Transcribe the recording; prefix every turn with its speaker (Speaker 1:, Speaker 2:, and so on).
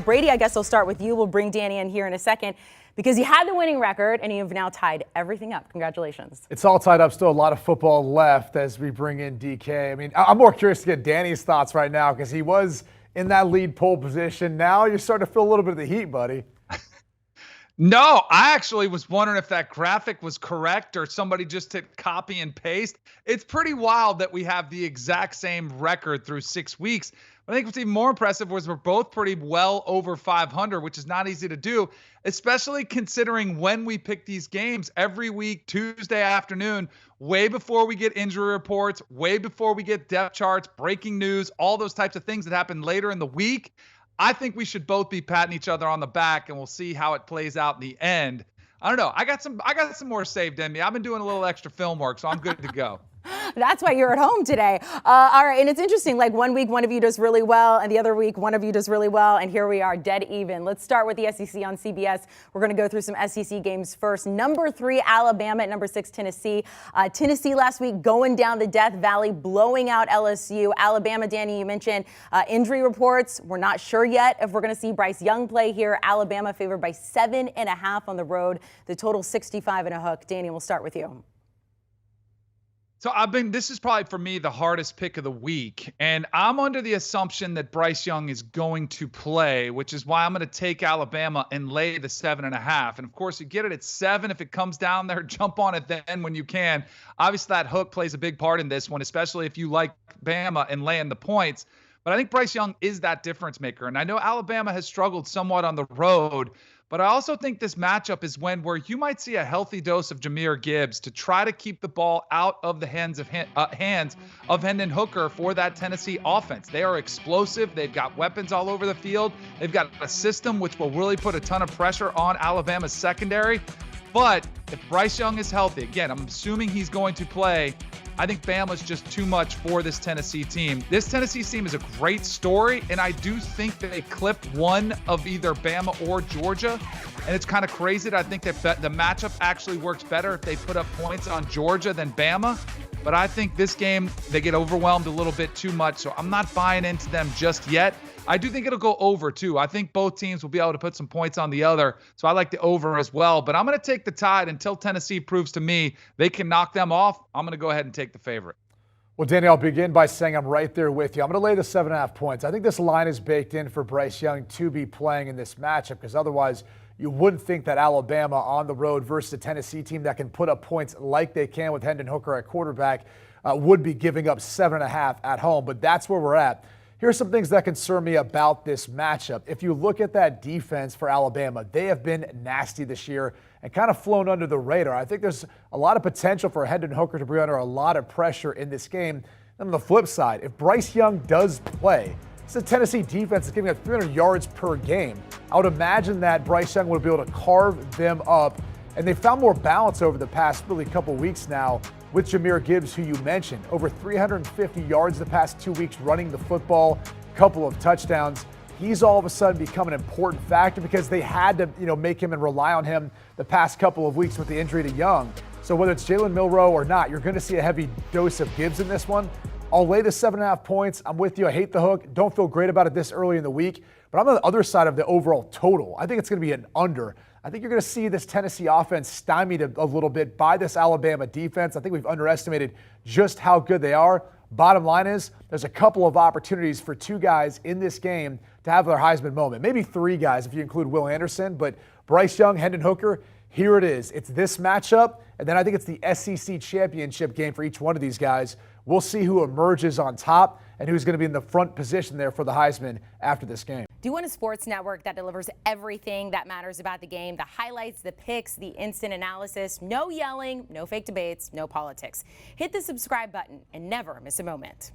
Speaker 1: Brady, I guess I'll start with you. We'll bring Danny in here in a second because you had the winning record and you've now tied everything up. Congratulations.
Speaker 2: It's all tied up. Still a lot of football left as we bring in DK. I mean, I'm more curious to get Danny's thoughts right now because he was in that lead pole position. Now you're starting to feel a little bit of the heat, buddy.
Speaker 3: No, I actually was wondering if that graphic was correct or somebody just hit copy and paste. It's pretty wild that we have the exact same record through 6 weeks. But I think what's even more impressive was we're both pretty well over 500, which is not easy to do, especially considering when we pick these games every week, Tuesday afternoon, way before we get injury reports, way before we get depth charts, breaking news, all those types of things that happen later in the week. I think we should both be patting each other on the back, and we'll see how it plays out in the end. I don't know. I got some more saved in me. I've been doing a little extra film work, so I'm good to go.
Speaker 1: That's why you're at home today. All right, and it's interesting, like one week one of you does really well, and the other week one of you does really well, and here we are dead even. Let's start with the SEC on CBS. We're going to go through some SEC games first. Number 3, Alabama at number 6, Tennessee. Tennessee last week going down the Death Valley, blowing out LSU. Alabama, Danny, you mentioned injury reports. We're not sure yet if we're going to see Bryce Young play here. Alabama favored by 7.5 on the road. The total 65 and a hook. Danny, we'll start with you.
Speaker 3: So this is probably for me the hardest pick of the week. And I'm under the assumption that Bryce Young is going to play, which is why I'm going to take Alabama and lay the 7.5. And of course, you get it at 7. If it comes down there, jump on it then when you can. Obviously, that hook plays a big part in this one, especially if you like Bama and laying the points. But I think Bryce Young is that difference maker. And I know Alabama has struggled somewhat on the road, but I also think this matchup is one where you might see a healthy dose of Jahmyr Gibbs to try to keep the ball out of the hands of Hendon Hooker for that Tennessee offense. They are explosive. They've got weapons all over the field. They've got a system which will really put a ton of pressure on Alabama's secondary. But if Bryce Young is healthy, again, I'm assuming he's going to play, I think Bama's just too much for this Tennessee team. This Tennessee team is a great story, and I do think that they clip one of either Bama or Georgia. And it's kind of crazy that I think that the matchup actually works better if they put up points on Georgia than Bama. But I think this game, they get overwhelmed a little bit too much, so I'm not buying into them just yet. I do think it'll go over, too. I think both teams will be able to put some points on the other, so I like the over as well. But I'm going to take the Tide until Tennessee proves to me they can knock them off. I'm going to go ahead and take the favorite.
Speaker 2: Well, Danny, I'll begin by saying I'm right there with you. I'm going to lay the 7.5 points. I think this line is baked in for Bryce Young to be playing in this matchup because otherwise you wouldn't think that Alabama on the road versus a Tennessee team that can put up points like they can with Hendon Hooker at quarterback would be giving up 7.5 at home. But that's where we're at. Here's some things that concern me about this matchup. If you look at that defense for Alabama, they have been nasty this year and kind of flown under the radar. I think there's a lot of potential for Hendon Hooker to be under a lot of pressure in this game. And on the flip side, if Bryce Young does play, it's a Tennessee defense that's giving up 300 yards per game. I would imagine that Bryce Young would be able to carve them up. And they found more balance over the past really couple weeks now with Jahmyr Gibbs, who you mentioned. Over 350 yards the past 2 weeks running the football, couple of touchdowns. He's all of a sudden become an important factor because they had to, make him and rely on him the past couple of weeks with the injury to Young. So whether it's Jalen Milroe or not, you're going to see a heavy dose of Gibbs in this one. I'll lay the 7.5 points. I'm with you. I hate the hook. Don't feel great about it this early in the week. But I'm on the other side of the overall total. I think it's going to be an under. I think you're going to see this Tennessee offense stymied a little bit by this Alabama defense. I think we've underestimated just how good they are. Bottom line is there's a couple of opportunities for 2 guys in this game to have their Heisman moment. Maybe 3 guys if you include Will Anderson. But Bryce Young, Hendon Hooker, here it is. It's this matchup, and then I think it's the SEC championship game for each one of these guys. We'll see who emerges on top and who's going to be in the front position there for the Heisman after this game.
Speaker 1: Do you want a sports network that delivers everything that matters about the game? The highlights, the picks, the instant analysis, no yelling, no fake debates, no politics. Hit the subscribe button and never miss a moment.